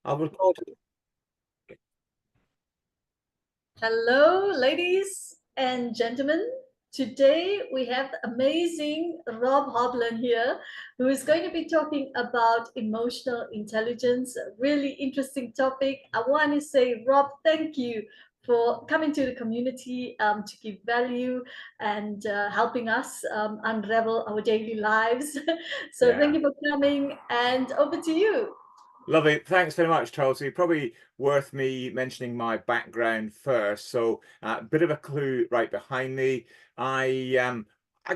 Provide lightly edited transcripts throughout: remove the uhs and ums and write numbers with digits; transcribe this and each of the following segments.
I will call to. Hello, ladies and gentlemen. Today we have the amazing Rob Hoblin here, who is going to be talking about emotional intelligence. A really interesting topic. I want to say, Rob, thank you for coming to the community to give value and helping us unravel our daily lives. So thank Yeah. you for coming, and over to you. Lovely. Thanks very much, Tulsi. Probably worth me mentioning my background first. So, a bit of a clue right behind me. I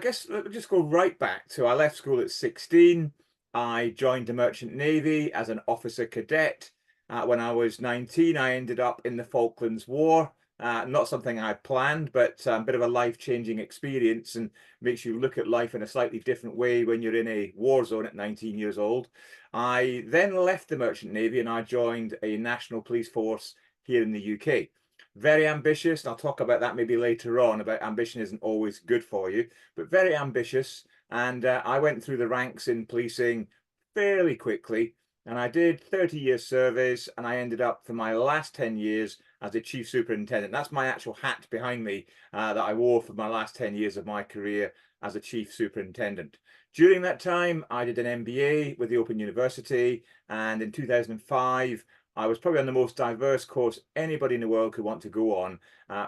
guess let me just go right back to I left school at 16. I joined the Merchant Navy as an officer cadet. When I was 19, I ended up in the Falklands War. Not something I planned, but a bit of a life-changing experience and makes you look at life in a slightly different way when you're in a war zone at 19 years old. I then left the Merchant Navy and I joined a national police force here in the UK. Very ambitious, and I'll talk about that maybe later on, about ambition isn't always good for you, but very ambitious. And I went through the ranks in policing fairly quickly, and I did 30 years service, and I ended up for my last 10 years as a chief superintendent. That's my actual hat behind me that I wore for my last 10 years of my career as a chief superintendent. During that time, I did an MBA with the Open University, and in 2005, I was probably on the most diverse course anybody in the world could want to go on,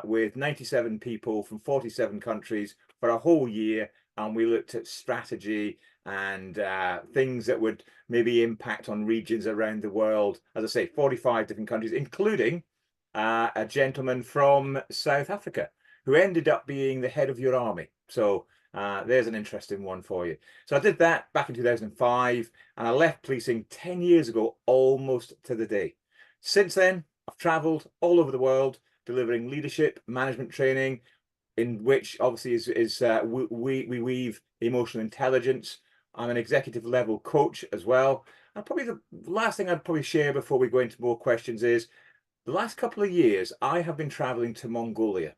with 97 people from 47 countries for a whole year, and we looked at strategy and things that would maybe impact on regions around the world. As I say, 45 different countries, including a gentleman from South Africa who ended up being the head of your army. So there's an interesting one for you. So I did that back in 2005, and I left policing 10 years ago, almost to the day. Since then, I've traveled all over the world delivering leadership, management training, in which obviously we weave emotional intelligence. I'm an executive level coach as well. And probably the last thing I'd probably share before we go into more questions is the last couple of years, I have been traveling to Mongolia.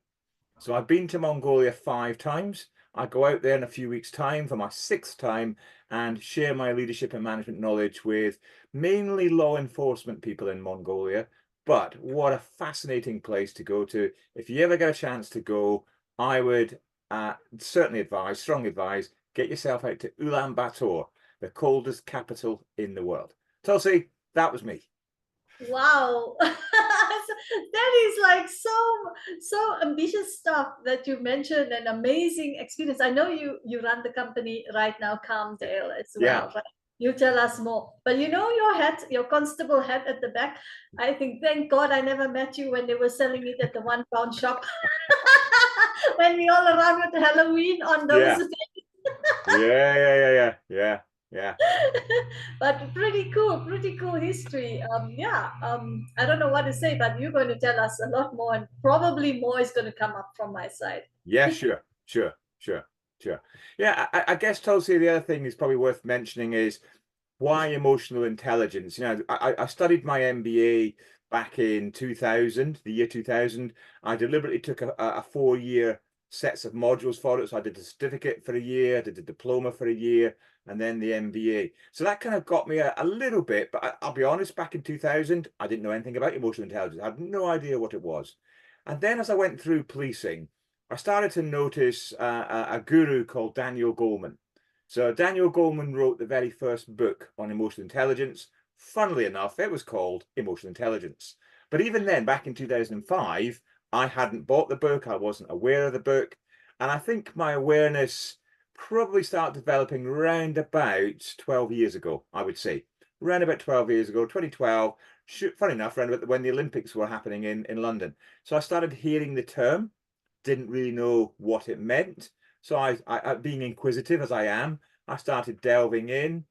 So I've been to Mongolia 5 times. I go out there in a few weeks' time for my 6th time and share my leadership and management knowledge with mainly law enforcement people in Mongolia. But what a fascinating place to go to. If you ever get a chance to go, I would certainly advise, strongly advise, get yourself out to Ulaanbaatar, the coldest capital in the world. Tulsi, that was me. Wow. That is like so ambitious stuff that you mentioned, an amazing experience. I know you run the company right now, Calmdale, as Yeah. well, right? You tell us more. But you know your hat, your constable hat at the back. I think thank God I never met you when they were selling it at the £1 shop. When we all around with Halloween on those Yeah. days. Yeah, yeah, yeah, yeah, yeah, yeah. But pretty cool history. I don't know what to say, but you're going to tell us a lot more, and probably more is going to come up from my side. Yeah, sure, sure, sure, sure. Yeah, I guess Tulsi, the other thing is probably worth mentioning is why emotional intelligence. I studied my MBA back in 2000, the year 2000. I deliberately took a 4 year sets of modules for it. So I did a certificate for a year, I did a diploma for a year, and then the MBA. So that kind of got me a little bit, but I'll be honest, back in 2000, I didn't know anything about emotional intelligence. I had no idea what it was. And then as I went through policing, I started to notice a guru called Daniel Goleman. So Daniel Goleman wrote the very first book on emotional intelligence. Funnily enough, it was called Emotional Intelligence. But even then, back in 2005, I hadn't bought the book. I wasn't aware of the book. And I think my awareness probably started developing round about 12 years ago, I would say. Around about 12 years ago, 2012, funny enough, around about when the Olympics were happening in London. So I started hearing the term, didn't really know what it meant. So being inquisitive as I am, I started delving in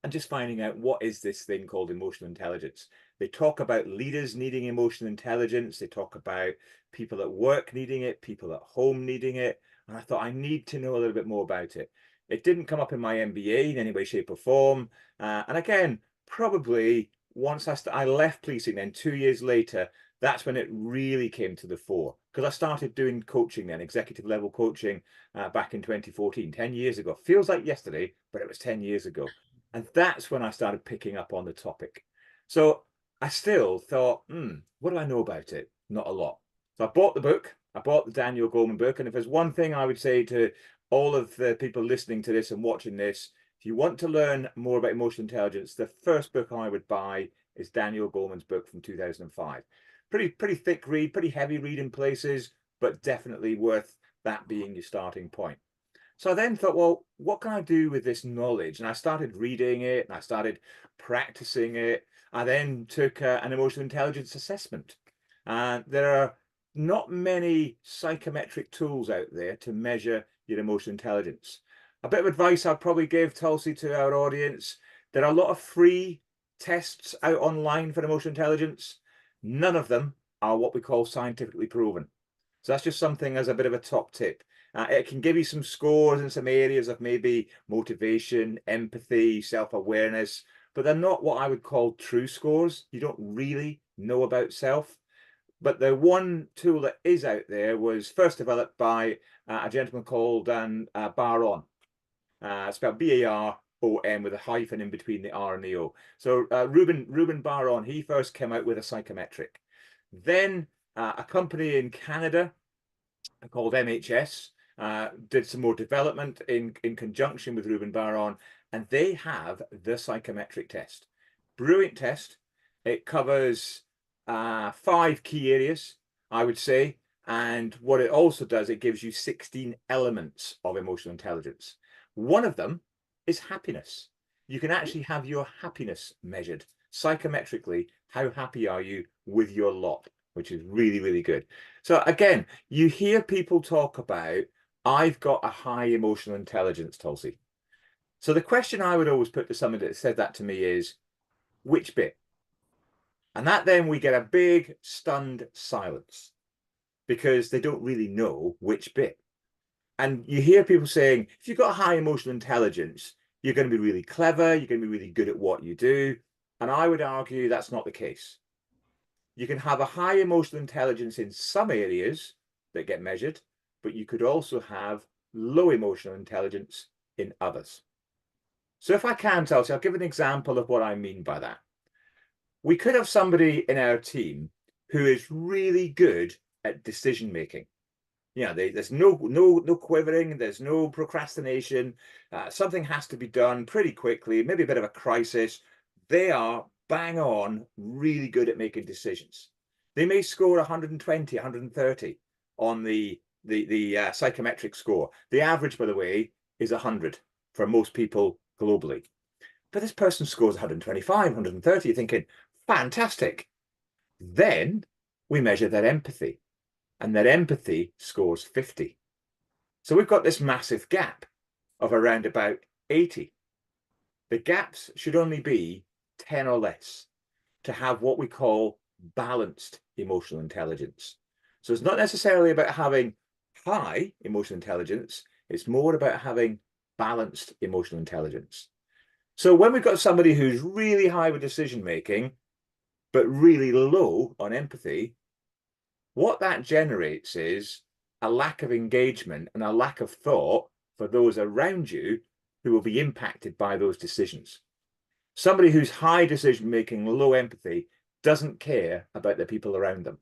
and just finding out what is this thing called emotional intelligence. They talk about leaders needing emotional intelligence. They talk about people at work needing it, people at home needing it. And I thought I need to know a little bit more about it. It didn't come up in my MBA in any way, shape, or form. And again, probably once I left policing, then 2 years later, that's when it really came to the fore, because I started doing coaching then, executive level coaching, back in 2014, 10 years ago. Feels like yesterday, but it was 10 years ago. And that's when I started picking up on the topic. So I still thought, what do I know about it? Not a lot. So I bought the book. I bought the Daniel Goleman book. And if there's one thing I would say to all of the people listening to this and watching this, if you want to learn more about emotional intelligence, the first book I would buy is Daniel Goleman's book from 2005. Pretty thick read, pretty heavy read in places, but definitely worth that being your starting point. So I then thought, well, what can I do with this knowledge? And I started reading it and I started practicing it. I then took an emotional intelligence assessment. There are not many psychometric tools out there to measure your emotional intelligence. A bit of advice I'd probably give, Tulsi, to our audience. There are a lot of free tests out online for emotional intelligence. None of them are what we call scientifically proven. So that's just something as a bit of a top tip. It can give you some scores in some areas of maybe motivation, empathy, self-awareness, but they're not what I would call true scores. You don't really know about self. But the one tool that is out there was first developed by a gentleman called Baron, spelled Baron with a hyphen in between the R and the O. So Ruben Baron, he first came out with a psychometric. Then a company in Canada called MHS did some more development in conjunction with Ruben Baron, and they have the psychometric test. Brilliant test. It covers 5 key areas, I would say. And what it also does, it gives you 16 elements of emotional intelligence. One of them is happiness. You can actually have your happiness measured psychometrically. How happy are you with your lot? Which is really, really good. So again, you hear people talk about, I've got a high emotional intelligence, Tulsi. So the question I would always put to somebody that said that to me is, which bit? And that then we get a big stunned silence because they don't really know which bit. And you hear people saying, if you've got a high emotional intelligence, you're going to be really clever, you're going to be really good at what you do. And I would argue that's not the case. You can have a high emotional intelligence in some areas that get measured, but you could also have low emotional intelligence in others. So if I can, Chelsea, I'll give an example of what I mean by that. We could have somebody in our team who is really good at decision making. There's no quivering, there's no procrastination. Something has to be done pretty quickly, maybe a bit of a crisis. They are bang on, really good at making decisions. They may score 120, 130 on the psychometric score. The average, by the way, is 100 for most people globally. But this person scores 125, 130, you're thinking, fantastic. Then we measure their empathy, and their empathy scores 50. So we've got this massive gap of around about 80. The gaps should only be 10 or less to have what we call balanced emotional intelligence. So it's not necessarily about having high emotional intelligence, it's more about having balanced emotional intelligence. So when we've got somebody who's really high with decision making, but really low on empathy, what that generates is a lack of engagement and a lack of thought for those around you who will be impacted by those decisions. Somebody who's high decision making, low empathy, doesn't care about the people around them.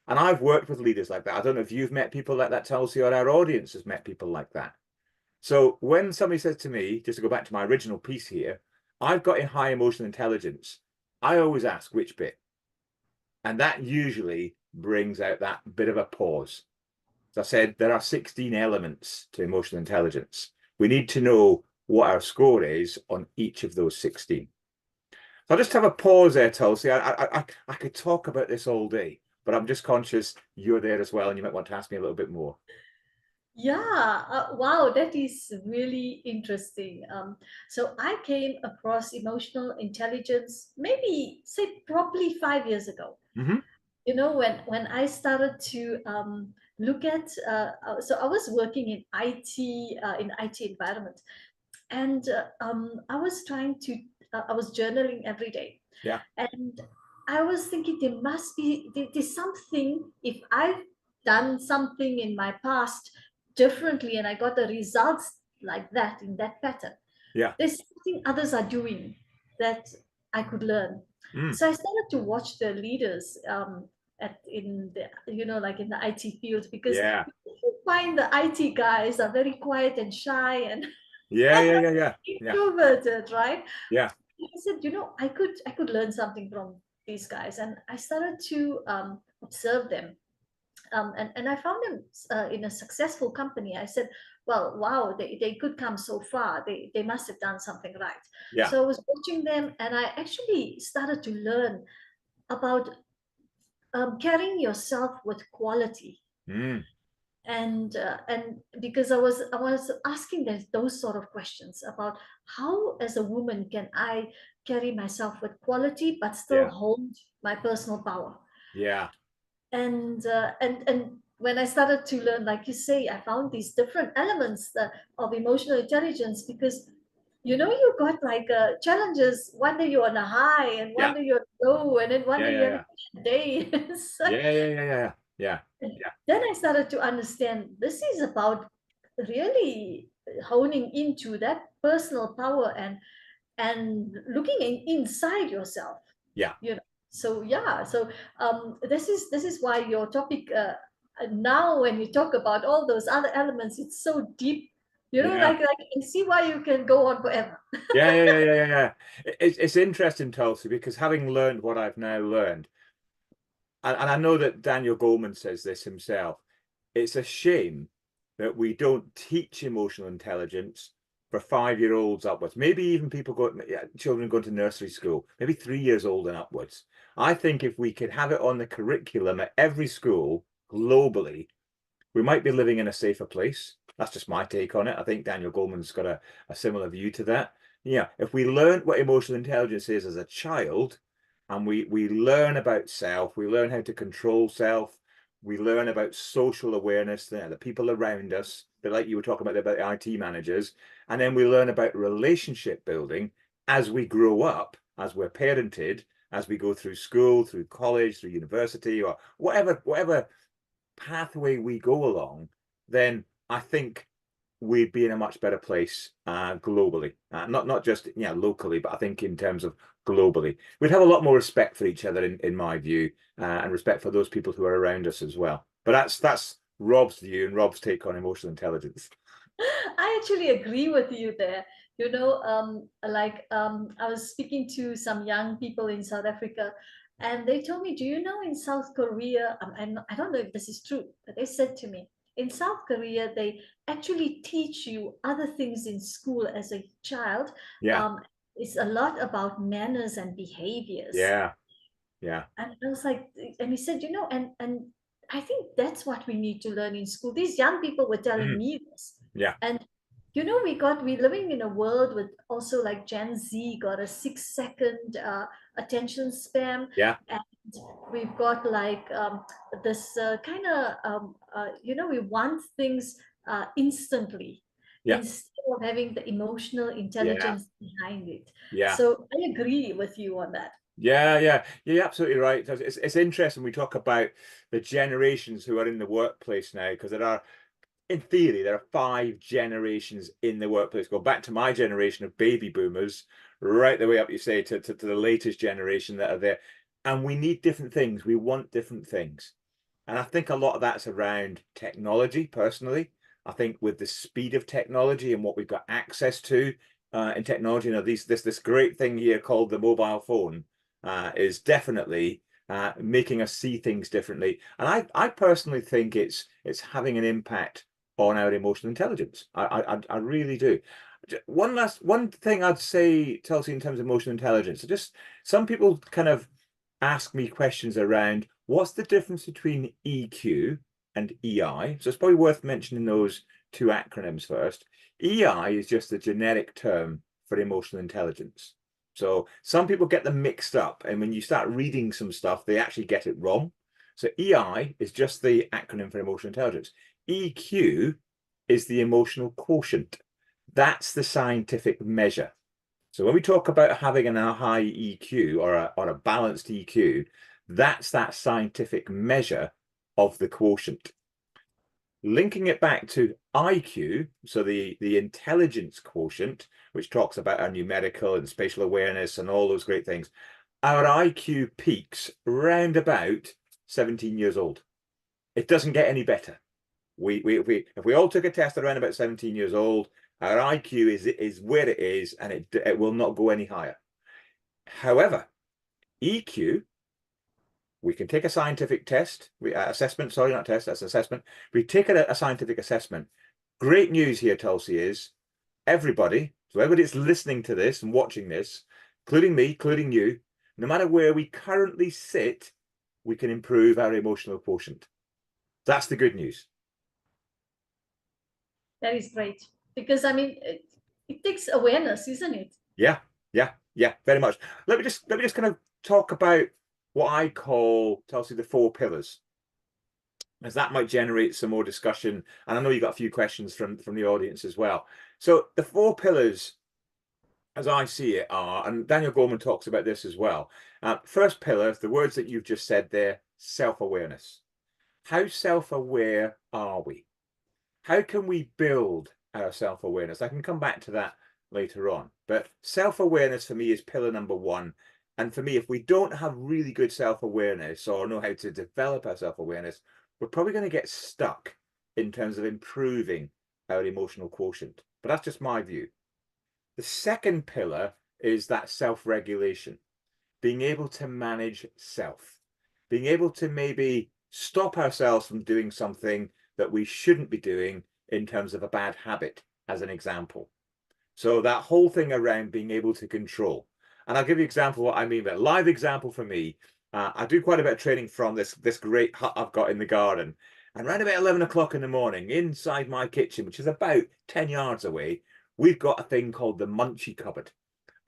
And I've worked with leaders like that. I don't know if you've met people like that, Tulsi, or our audience has met people like that. So when somebody says to me, just to go back to my original piece here, I've got a high emotional intelligence, I always ask which bit. And that usually brings out that bit of a pause. As I said, there are 16 elements to emotional intelligence. We need to know what our score is on each of those 16. So I'll just have a pause there, Tulsi. I could talk about this all day, but I'm just conscious you're there as well, and you might want to ask me a little bit more. Yeah, wow, that is really interesting. So I came across emotional intelligence maybe, say, probably 5 years ago. Mm-hmm. You know, when I started to look at, so I was working in IT environment, and I was trying to, I was journaling every day, Yeah. and I was thinking there's something, if I've done something in my past differently and I got the results like that in that pattern, Yeah. there's something others are doing that I could learn. Mm. So I started to watch the leaders in the, like in the IT field, because Yeah. you find the IT guys are very quiet and shy and Yeah. Yeah. Yeah. Yeah. Yeah. introverted, right? Yeah. I said, I could learn something from these guys, and I started to observe them, and I found them in a successful company. I said, well, wow, they could come so far. They must have done something right. Yeah. So I was watching them, and I actually started to learn about carrying yourself with quality. Mm. And because I was asking them those sort of questions about how, as a woman, can I carry myself with quality but still Yeah. hold my personal power. Yeah. And when I started to learn, like you say, I found these different elements of emotional intelligence, because you got like challenges. One day you're on a high, and one Yeah. day you're low, and then one Yeah. day you Yeah. have a Yeah. bad day. So Yeah. Yeah. Yeah. Yeah. Yeah. Yeah. then I started to understand this is about really honing into that personal power, and looking inside yourself. Yeah. So yeah, so this is why your topic, now when you talk about all those other elements, it's so deep. Yeah. Like I can see why you can go on forever. Yeah. Yeah. Yeah. Yeah. Yeah. Yeah. It's interesting, Tulsi, because having learned what I've now learned, and I know that Daniel Goleman says this himself, it's a shame that we don't teach emotional intelligence for 5 year olds upwards, maybe even people go, yeah, children going to nursery school, maybe 3 years old and upwards. I think if we could have it on the curriculum at every school globally, we might be living in a safer place. That's just my take on it. I think Daniel Goleman's got a similar view to that. Yeah, if we learn what emotional intelligence is as a child, and we learn about self, we learn how to control self, we learn about social awareness, the people around us, but like you were talking about the IT managers, and then we learn about relationship building as we grow up, as we're parented, as we go through school, through college, through university, or whatever pathway we go along, then I think we'd be in a much better place globally, not just locally, but I think in terms of globally, we'd have a lot more respect for each other, in my view, and respect for those people who are around us as well. But that's Rob's view and Rob's take on emotional intelligence. I actually agree with you there. I was speaking to some young people in South Africa, and they told me, "Do you know in South Korea?" And I don't know if this is true, but they said to me, in South Korea, they actually teach you other things in school as a child. Yeah, Um, it's a lot about manners and behaviors. yeah, yeah. And I was like, and he said, and I think that's what we need to learn in school. These young people were telling Mm, me this. yeah, And we're living in a world with also, like, Gen Z got a 6 second attention span, yeah, and we've got like this kind of we want things instantly, yeah, instead of having the emotional yeah, intelligence behind it. yeah. So I agree with you on that. Yeah, yeah, you're absolutely right. It's interesting we talk about the generations who are in the workplace now, because in theory, there are 5 generations in the workplace. Go back to my generation of baby boomers, right the way up, you say, to the latest generation that are there. And we need different things. We want different things. And I think a lot of that's around technology, personally. I think with the speed of technology and what we've got access to in technology, this great thing here called the mobile phone is definitely making us see things differently. And I personally think it's having an impact on our emotional intelligence. I really do. One thing I'd say, Tulsi, in terms of emotional intelligence, just some people kind of ask me questions around what's the difference between EQ and EI. So it's probably worth mentioning those two acronyms first. EI is just the generic term for emotional intelligence. So some people get them mixed up, and when you start reading some stuff, they actually get it wrong. So EI is just the acronym for emotional intelligence. EQ is the emotional quotient. That's the scientific measure. So when we talk about having a high EQ or a balanced EQ, that's that scientific measure of the quotient. Linking it back to IQ, so the intelligence quotient, which talks about our numerical and spatial awareness and all those great things. our IQ peaks round about 17 years old. It doesn't get any better. If we all took a test around about 17 years old, our IQ is where it is, and it will not go any higher. However, EQ, we can take a scientific test, assessment, sorry, not test, that's assessment. We take a scientific assessment. Great news here, Tulsi, is everybody, so everybody that's listening to this and watching this, including me, including you, no matter where we currently sit, we can improve our emotional quotient. That's the good news. That is great. Because I mean, it takes awareness, isn't it? Yeah, yeah, very much. Let me just kind of talk about what I call, Tulsi, the 4 pillars, as that might generate some more discussion. And I know you got a few questions from the audience as well. So the 4 pillars, as I see it, are, and Daniel Goleman talks about this as well. First pillar, the words that you've just said there, self-awareness. How self-aware are we? How can we build our self-awareness? I can come back to that later on. But self-awareness for me is pillar number 1. And for me, if we don't have really good self-awareness or know how to develop our self-awareness, we're probably going to get stuck in terms of improving our emotional quotient. But that's just my view. The second pillar is that self-regulation, being able to manage self, being able to maybe stop ourselves from doing something that we shouldn't be doing in terms of a bad habit, as an example. So that whole thing around being able to control. And I'll give you an example of what I mean by live example for me. I do quite a bit of training from this great hut I've got in the garden. And around about 11 o'clock in the morning, inside my kitchen, which is about 10 yards away, we've got a thing called the munchie cupboard.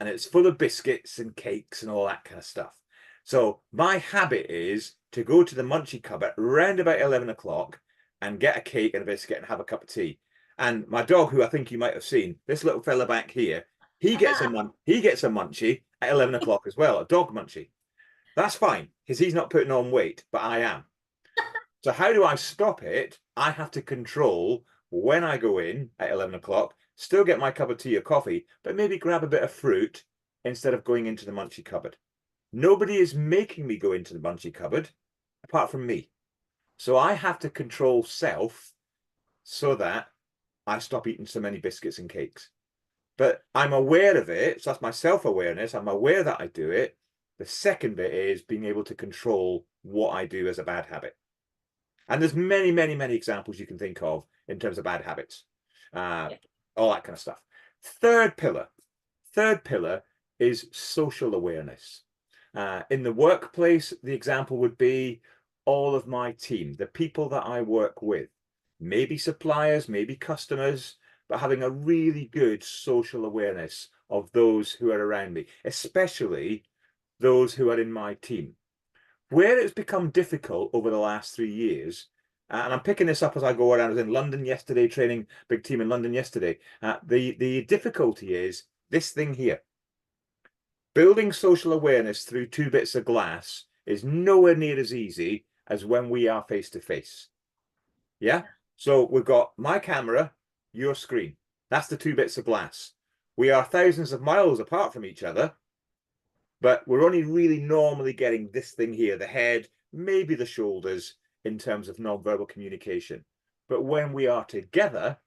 And it's full of biscuits and cakes and all that kind of stuff. So my habit is to go to the munchie cupboard around about 11 o'clock and get a cake and a biscuit and have a cup of tea. And my dog, who I think you might have seen, this little fella back here, he gets a munchie at 11 o'clock as well, a dog munchie. That's fine because he's not putting on weight, but I am. So how do I stop it? I have to control when I go in at 11 o'clock, still get my cup of tea or coffee, but maybe grab a bit of fruit instead of going into the munchie cupboard. Nobody is making me go into the munchie cupboard apart from me. So I have to control self so that I stop eating so many biscuits and cakes. But I'm aware of it. So that's my self-awareness. I'm aware that I do it. The second bit is being able to control what I do as a bad habit. And there's many, many, many examples you can think of in terms of bad habits, all that kind of stuff. Third pillar is social awareness. In the workplace, the example would be all of my team, the people that I work with, maybe suppliers, maybe customers, but having a really good social awareness of those who are around me, especially those who are in my team. Where it's become difficult over the last 3 years, and I'm picking this up as I go around. I was in London yesterday, training big team in London yesterday. The difficulty is this thing here. Building social awareness through 2 bits of glass is nowhere near as easy as when we are face to face. Yeah. So we've got my camera, your screen. That's the 2 bits of glass. We are thousands of miles apart from each other, but we're only really normally getting this thing here, the head, maybe the shoulders, in terms of non-verbal communication. But when we are together,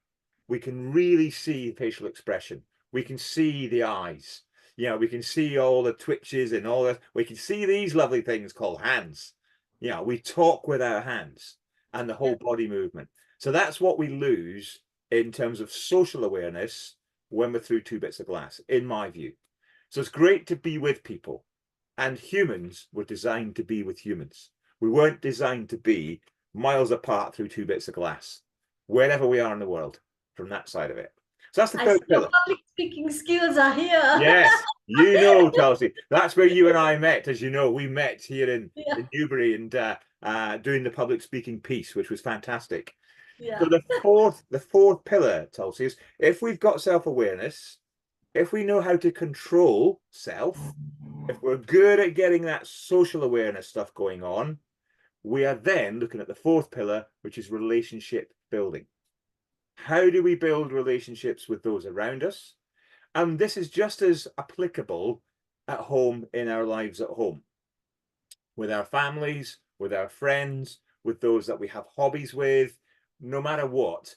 we can really see facial expression. We can see the eyes. You know, we can see all the twitches and all that. We can see these lovely things called hands. You know, we talk with our hands and the whole body movement. So that's what we lose in terms of social awareness when we're through 2 bits of glass, in my view. So it's great to be with people, and humans were designed to be with humans. We weren't designed to be miles apart through 2 bits of glass, wherever we are in the world, from that side of it. So that's the I third see your pillar. public speaking skills are here. Yes, you know, Chelsea, that's where you and I met. As you know, we met here in Newbury and doing the public speaking piece, which was fantastic. So the fourth pillar, Chelsea, is if we've got self-awareness, if we know how to control self, if we're good at getting that social awareness stuff going on, we are then looking at the 4th pillar, which is relationship building. How do we build relationships with those around us? And this is just as applicable at home in our lives at home, with our families, with our friends, with those that we have hobbies with, no matter what.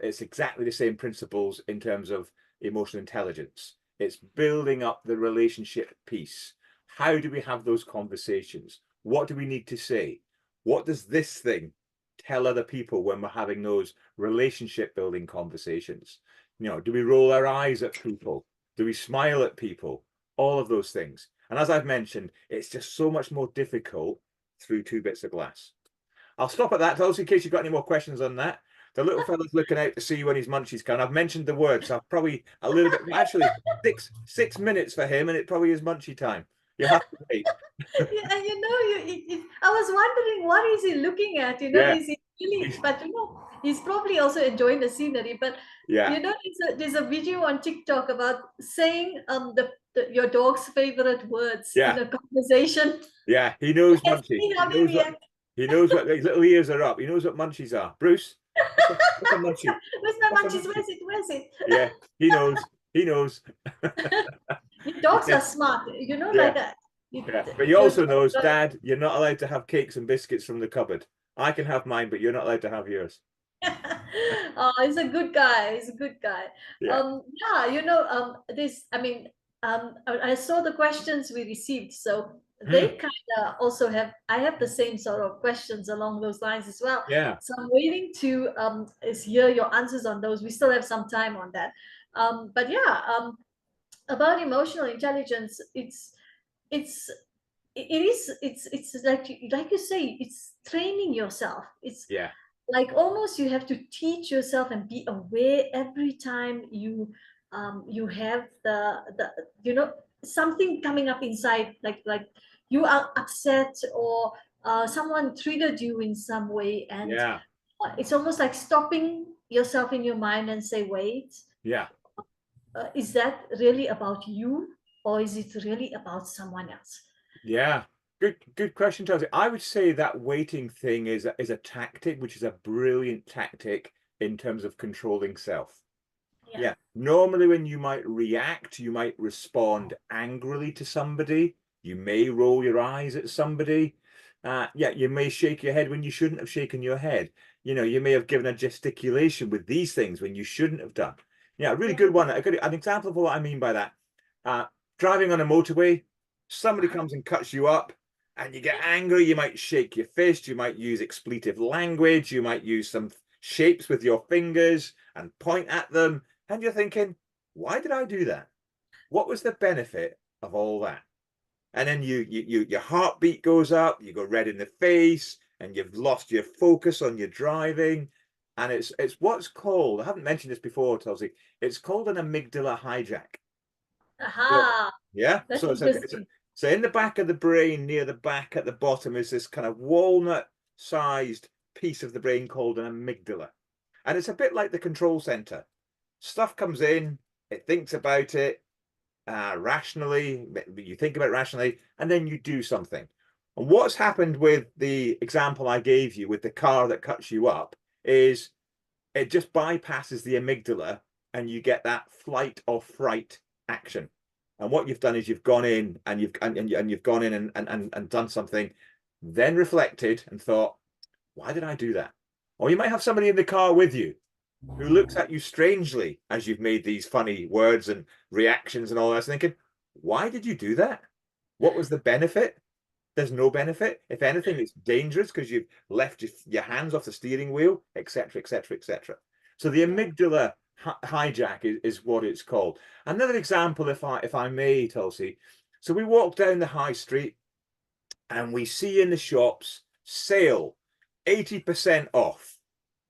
It's exactly the same principles in terms of emotional intelligence. It's building up the relationship piece. How do we have those conversations? What do we need to say? What does this thing tell other people when we're having those relationship building conversations? You know, do we roll our eyes at people? Do we smile at people? All of those things. And as I've mentioned, it's just so much more difficult through two bits of glass. I'll stop at that, also in case you've got any more questions on that. The little fella's looking out to see when his munchies come. I've mentioned the word, so I've probably a little bit, actually, six minutes for him, and it probably is munchie time. You'll have to wait. Yeah, and I was wondering what is he looking at? Yeah, Is he really? he's, But he's probably also enjoying the scenery. But yeah, there's a video on TikTok about saying your dog's favorite words in yeah, a conversation. yeah. He knows Let's munchie. see how they react. He knows what his little ears are up. He knows what munchies are. Bruce, what's a munchie? Where's my What's a munchies? munchie? Where's it? Where's it? Yeah, he knows. He knows. Your dogs Yeah, are smart. yeah. Like that. Yeah, but he Your also dogs knows, are, Dad, you're not allowed to have cakes and biscuits from the cupboard. I can have mine, but you're not allowed to have yours. oh, he's a good guy. He's a good guy. Yeah. Yeah, I saw the questions we received, so they Mm, kind of also have. I have the same sort of questions along those lines as well. yeah. So I'm waiting to is hear your answers on those. We still have some time on that. But yeah, about emotional intelligence, it's it's like you say, it's training yourself. It's Yeah. like almost you have to teach yourself and be aware every time you have the something coming up inside, like you are upset, or someone triggered you in some way, and Yeah. it's almost like stopping yourself in your mind and say, wait, Yeah. is that really about you, or is it really about someone else? Yeah. Good question, Chelsea. I would say that waiting thing is a tactic, which is a brilliant tactic in terms of controlling self. Yeah. Yeah. Normally, when you might react, you might respond angrily to somebody. You may roll your eyes at somebody. Yeah, you may shake your head when you shouldn't have shaken your head. You know, you may have given a gesticulation with these things when you shouldn't have done. Yeah, a really Yeah. good one. An example of what I mean by that. Uh, Driving on a motorway, somebody Uh-huh. comes and cuts you up, and you get angry. You might shake your fist. You might use expletive language. You might use some shapes with your fingers and point at them, and you're thinking, why did I do that? What was the benefit of all that? And then your heartbeat goes up, you go red in the face, and you've lost your focus on your driving. And it's what's called, I haven't mentioned this before, Tulsi, it's called an amygdala hijack. So, Aha, yeah. that's So interesting. so in the back of the brain, near the back at the bottom, is this kind of walnut-sized piece of the brain called an amygdala. And it's a bit like the control center. Stuff comes in, it thinks about it rationally, you think about it rationally, and then you do something. And what's happened with the example I gave you with the car that cuts you up is it just bypasses the amygdala and you get that flight or fright action. And what you've done is you've gone in and you've gone in and done something, then reflected and thought, why did I do that? Or you might have somebody in the car with you who looks at you strangely as you've made these funny words and reactions and all that, thinking, why did you do that? What was the benefit? There's no benefit. If anything, it's dangerous because you've left your hands off the steering wheel, etc., etc., etc. So the Yeah. amygdala hijack is what it's called. Another example, if I may, Tulsi. So we walk down the high street and we see in the shops sale 80% off.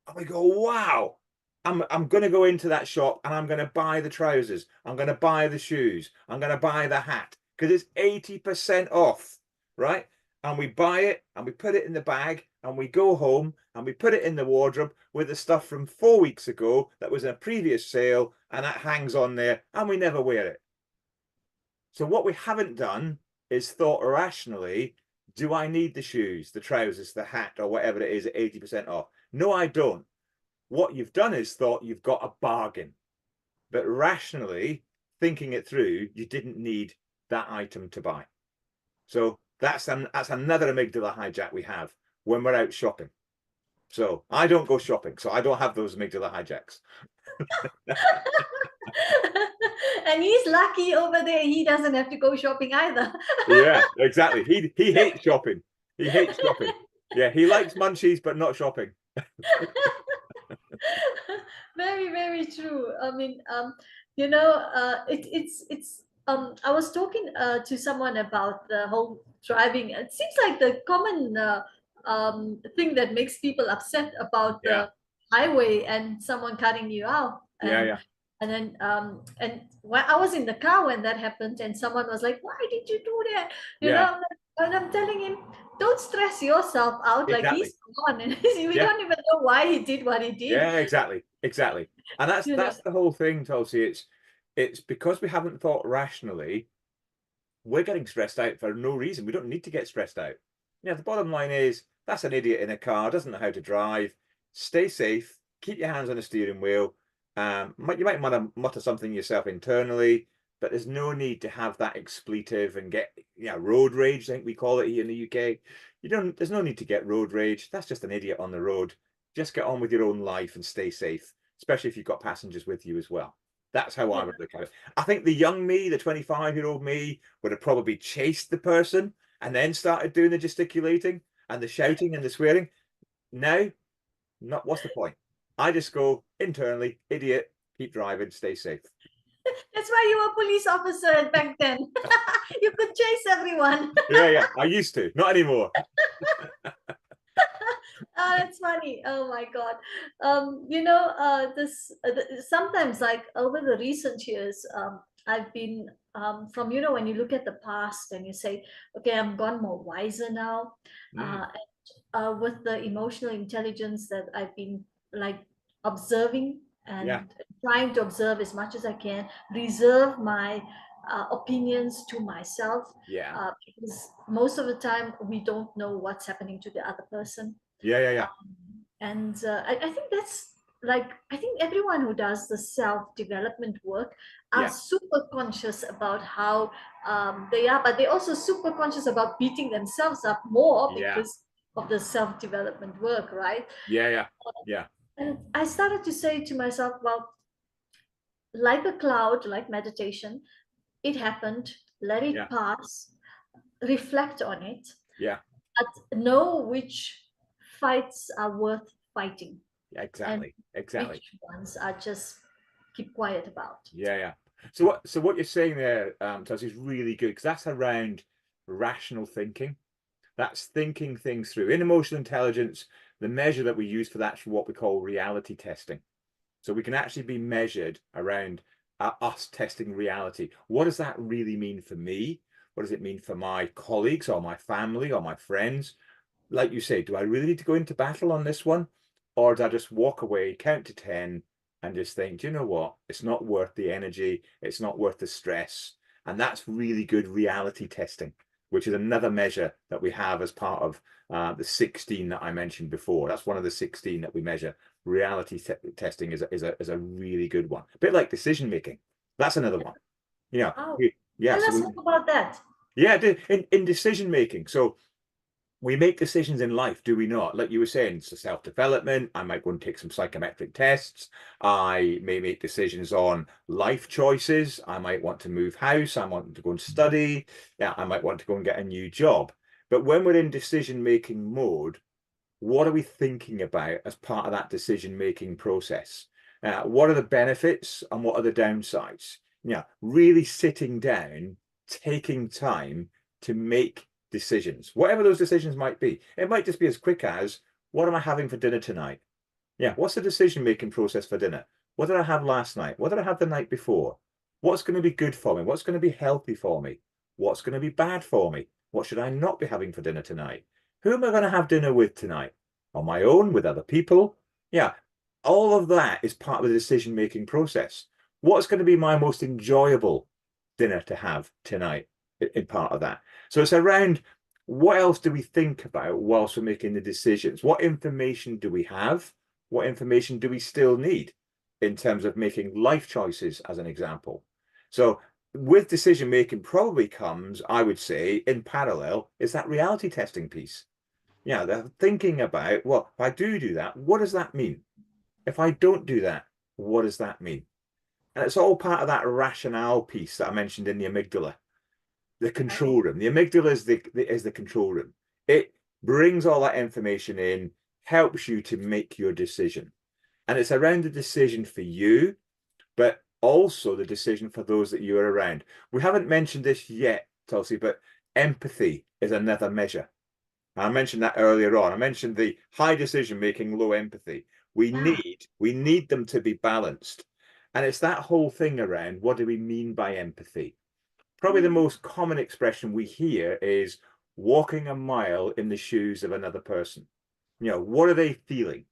And we go, wow, I'm going to go into that shop and I'm going to buy the trousers. I'm going to buy the shoes. I'm going to buy the hat because it's 80% off, right? And we buy it and we put it in the bag and we go home and we put it in the wardrobe with the stuff from 4 weeks ago that was in a previous sale and that hangs on there and we never wear it. So what we haven't done is thought rationally, do I need the shoes, the trousers, the hat, or whatever it is at 80% off? No, I don't. What you've done is thought you've got a bargain, but rationally thinking it through, you didn't need that item to buy. So that's another amygdala hijack we have when we're out shopping. So I don't go shopping, so I don't have those amygdala hijacks. And he's lucky over there. He doesn't have to go shopping either. Yeah, exactly. He hates shopping. He hates shopping. Yeah, he likes munchies, but not shopping. Very, very true. I mean, it's I was talking to someone about the whole driving. It seems like the common thing that makes people upset about Yeah, the highway and someone cutting you out. yeah. And then and when I was in the car when that happened, and someone was like, "Why did you do that?" You Yeah, know, and I'm telling him, don't stress yourself out. Like, exactly. he's gone, and we Yeah, don't even know why he did what he did. yeah, exactly. And that's You know, that's the whole thing, Tulsi. It's because we haven't thought rationally, we're getting stressed out for no reason. We don't need to get stressed out. Yeah, the bottom line is that's an idiot in a car, doesn't know how to drive. Stay safe, keep your hands on the steering wheel. You might want to mutter something yourself internally, but there's no need to have that expletive and get road rage, I think we call it here in the UK. There's no need to get road rage. That's just an idiot on the road. Just get on with your own life and stay safe, especially if you've got passengers with you as well. That's how I yeah. would look at it. I think the young me, the 25-year-old me, would have probably chased the person and then started doing the gesticulating and the shouting and the swearing. Now, not what's the point? I just go internally, idiot, keep driving, stay safe. That's why you were a police officer back then. You could chase everyone. Yeah, I used to, not anymore. Oh, that's funny. Oh my God. Sometimes, like over the recent years, I've been from, when you look at the past and you say, okay, I'm gone more wiser now. Mm, With the emotional intelligence that I've been like observing yeah, and trying to observe as much as I can, reserve my opinions to myself, yeah, because most of the time we don't know what's happening to the other person. yeah. And I think that's like, I think everyone who does the self-development work are Yeah, super conscious about how they are, but they're also super conscious about beating themselves up more yeah, because of the self-development work, right? yeah. And I started to say to myself, well, like a cloud, like meditation, it happened, let it Yeah, pass, reflect on it, yeah, but know which fights are worth fighting yeah, and exactly. which ones are just keep quiet about. Yeah. So what you're saying there, Taz, is really good because that's around rational thinking. That's thinking things through. In emotional intelligence, the measure that we use for that is what we call reality testing. So we can actually be measured around us testing reality. What does that really mean for me? What does it mean for my colleagues or my family or my friends? Like you say, do I really need to go into battle on this one? Or do I just walk away, count to 10, and just think, do you know what? It's not worth the energy. It's not worth the stress. And that's really good reality testing, which is another measure that we have as part of the 16 that I mentioned before. That's one of the 16 that we measure. Reality testing is a really good one. A bit like decision making. That's another one. Yeah. Oh, Yeah. tell So us more about that. in decision making. So we make decisions in life, do we not? Like you were saying, it's self-development. I might go and take some psychometric tests. I may make decisions on life choices. I might want to move house. I want to go and study. Yeah, I might want to go and get a new job. But when we're in decision-making mode, what are we thinking about as part of that decision-making process? What are the benefits and what are the downsides? Yeah, really sitting down, taking time to make decisions, whatever those decisions might be. It might just be as quick as, what am I having for dinner tonight? Yeah, what's the decision-making process for dinner? What did I have last night? What did I have the night before? What's going to be good for me? What's going to be healthy for me? What's going to be bad for me? What should I not be having for dinner tonight? Who am I going to have dinner with tonight? On my own, with other people? Yeah, all of that is part of the decision-making process. What's going to be my most enjoyable dinner to have tonight in part of that? So it's around, what else do we think about whilst we're making the decisions? What information do we have? What information do we still need in terms of making life choices, as an example? So with decision making probably comes, I would say, in parallel, is that reality testing piece. Yeah, they're thinking about, well, if I do that, what does that mean? If I don't do that, what does that mean? And it's all part of that rationale piece that I mentioned in the amygdala, the control room. The amygdala is the control room. It brings all that information in, helps you to make your decision. And it's around the decision for you, but also the decision for those that you are around. We haven't mentioned this yet, Tulsi, but empathy is another measure. I mentioned that earlier on. I mentioned the high decision making, low empathy. Yeah. We need them to be balanced. And it's that whole thing around what do we mean by empathy? Probably the most common expression we hear is walking a mile in the shoes of another person. You know, what are they feeling?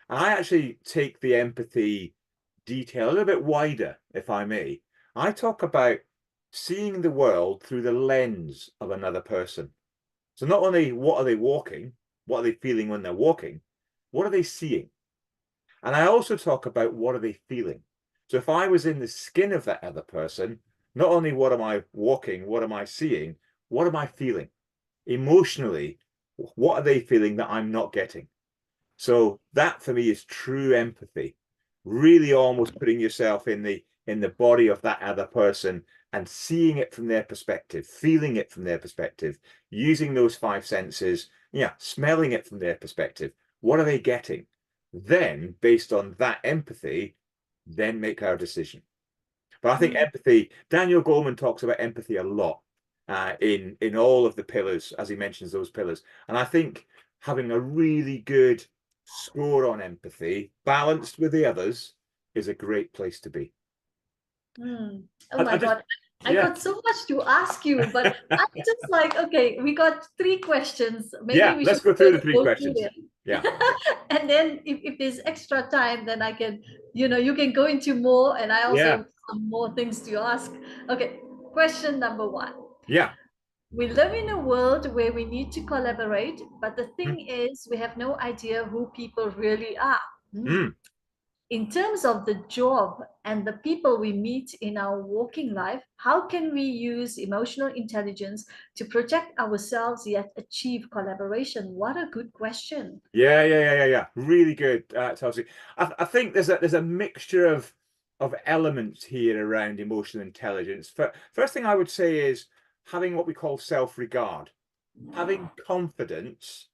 And I actually take the empathy detail a little bit wider, if I may. I talk about seeing the world through the lens of another person. So not only what are they walking, what are they feeling when they're walking, what are they seeing? And I also talk about what are they feeling. So if I was in the skin of that other person, not only what am I walking, what am I seeing, what am I feeling? Emotionally, what are they feeling that I'm not getting? So that for me is true empathy, really almost putting yourself in the body of that other person and seeing it from their perspective, feeling it from their perspective, using those five senses, yeah, smelling it from their perspective. What are they getting? Then, based on that empathy, then make our decision. But I think empathy, Daniel Goleman talks about empathy a lot in all of the pillars, as he mentions those pillars. And I think having a really good score on empathy, balanced with the others, is a great place to be. Oh my I just, God. I yeah, got so much to ask you, but I'm just like, okay, we got three questions. Maybe yeah. we should Let's go through first the three go through questions. them. Yeah, And then if there's extra time, then I can, you can go into more, and I also yeah, have some more things to ask. Okay, question number one. yeah. We live in a world where we need to collaborate, but the Mm, thing is, we have no idea who people really are. Hmm. mm. In terms of the job and the people we meet in our working life, how can we use emotional intelligence to protect ourselves yet achieve collaboration? What a good question. Yeah. Really good, Chelsea. I think there's a mixture of elements here around emotional intelligence. First thing I would say is having what we call self-regard, having confidence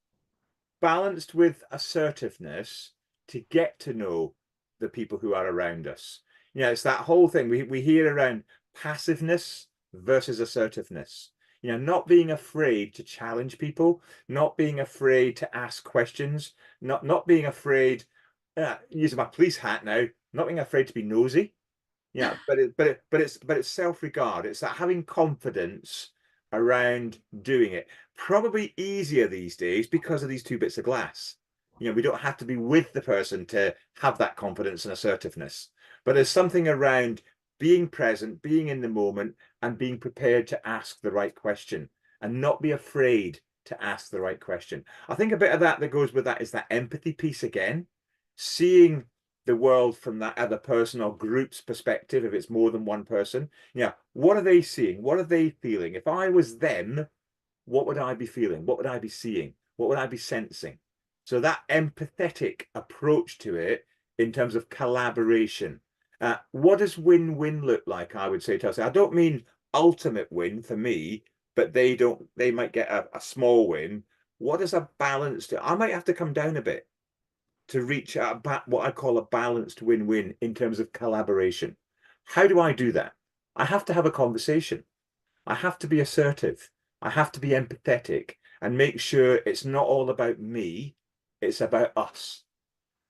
balanced with assertiveness to get to know the people who are around us. You know, it's that whole thing we hear around passiveness versus assertiveness. You know, not being afraid to challenge people, not being afraid to ask questions, not being afraid, using my police hat now, not being afraid to be nosy. Yeah, but it's self-regard. It's that having confidence around doing it. Probably easier these days because of these two bits of glass. You know, we don't have to be with the person to have that confidence and assertiveness. But there's something around being present, being in the moment, and being prepared to ask the right question and not be afraid to ask the right question. I think a bit of that goes with that is that empathy piece again, seeing the world from that other person or group's perspective, if it's more than one person. Yeah, what are they seeing? What are they feeling? If I was them, what would I be feeling? What would I be seeing? What would I be sensing? So that empathetic approach to it in terms of collaboration. What does win-win look like? I would say, Chelsea. I don't mean ultimate win for me, but they might get a small win. What does a balance do? I might have to come down a bit to reach what I call a balanced win-win in terms of collaboration. How do I do that? I have to have a conversation. I have to be assertive. I have to be empathetic and make sure it's not all about me, it's about us.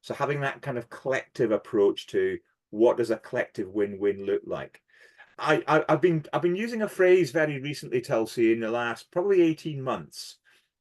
So having that kind of collective approach to what does a collective win-win look like? I've been using a phrase very recently, Tulsi, in the last probably 18 months.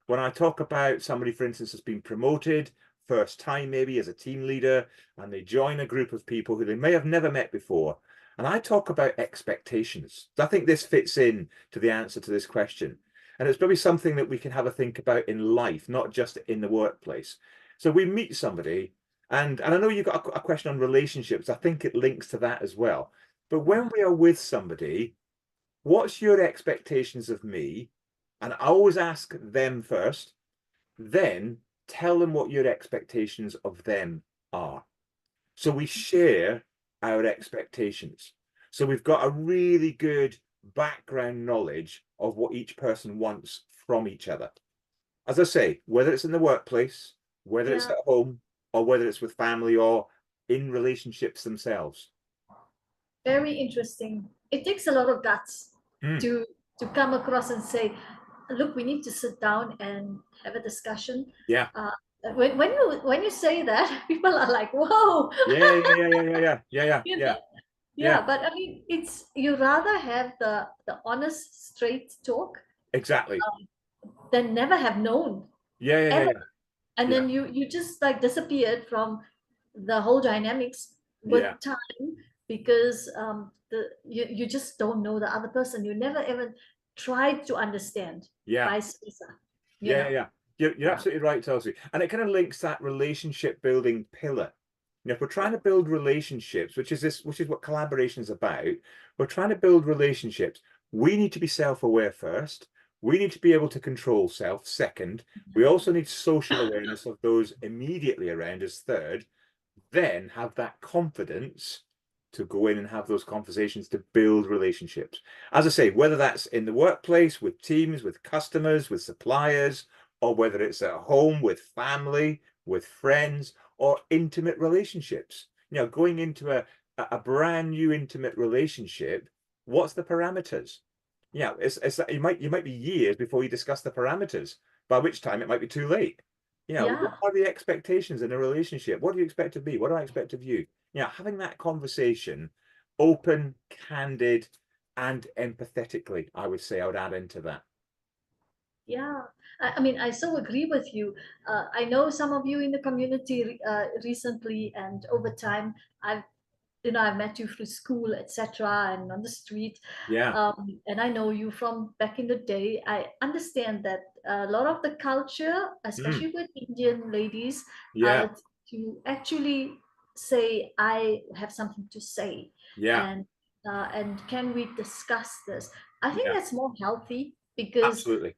When I talk about somebody, for instance, has been promoted, first time maybe as a team leader, and they join a group of people who they may have never met before. And I talk about expectations. I think this fits in to the answer to this question. And it's probably something that we can have a think about in life, not just in the workplace. So we meet somebody, and I know you've got a question on relationships. I think it links to that as well. But when we are with somebody, what's your expectations of me? And I always ask them first, then tell them what your expectations of them are. So we share our expectations. So we've got a really good background knowledge of what each person wants from each other. As I say, whether it's in the workplace, whether it's Yeah, at home, or whether it's with family or in relationships themselves. very interesting. It takes a lot of guts Mm, to come across and say, look, we need to sit down and have a discussion. yeah. Uh, when you say that, people are like, whoa, Yeah, yeah, yeah, yeah, yeah, yeah, yeah, yeah, you yeah, know. yeah, Yeah, but I mean, it's you rather have the honest, straight talk exactly. than never have known Yeah, yeah, yeah, ever. yeah, And yeah, then you just like disappeared from the whole dynamics with yeah, time because you just don't know the other person. You never even tried to understand, yeah. vice versa. You Yeah, yeah, know. yeah. You're Yeah. absolutely right, Chelsea. And it kind of links that relationship building pillar. If we're trying to build relationships, which is what collaboration is about, we're trying to build relationships. We need to be self-aware first. We need to be able to control self second. We also need social awareness of those immediately around us third, then have that confidence to go in and have those conversations to build relationships. As I say, whether that's in the workplace, with teams, with customers, with suppliers, or whether it's at home with family, with friends, or intimate relationships. Going into a brand new intimate relationship, what's the parameters? It's you might be years before you discuss the parameters, by which time it might be too late. What Yeah. are the expectations in a relationship? What do you expect of me? What do I expect of you? Having that conversation, open, candid, and empathetically, I would say I would add into that. Yeah, I mean, I so agree with you. I know some of you in the community recently, and over time, I've I've met you through school, etc., and on the street. Yeah. And I know you from back in the day. I understand that a lot of the culture, Mm, especially with Indian ladies, yeah. uh, to actually say, I have something to say, Yeah. and can we discuss this? I think Yeah. that's more healthy because Absolutely.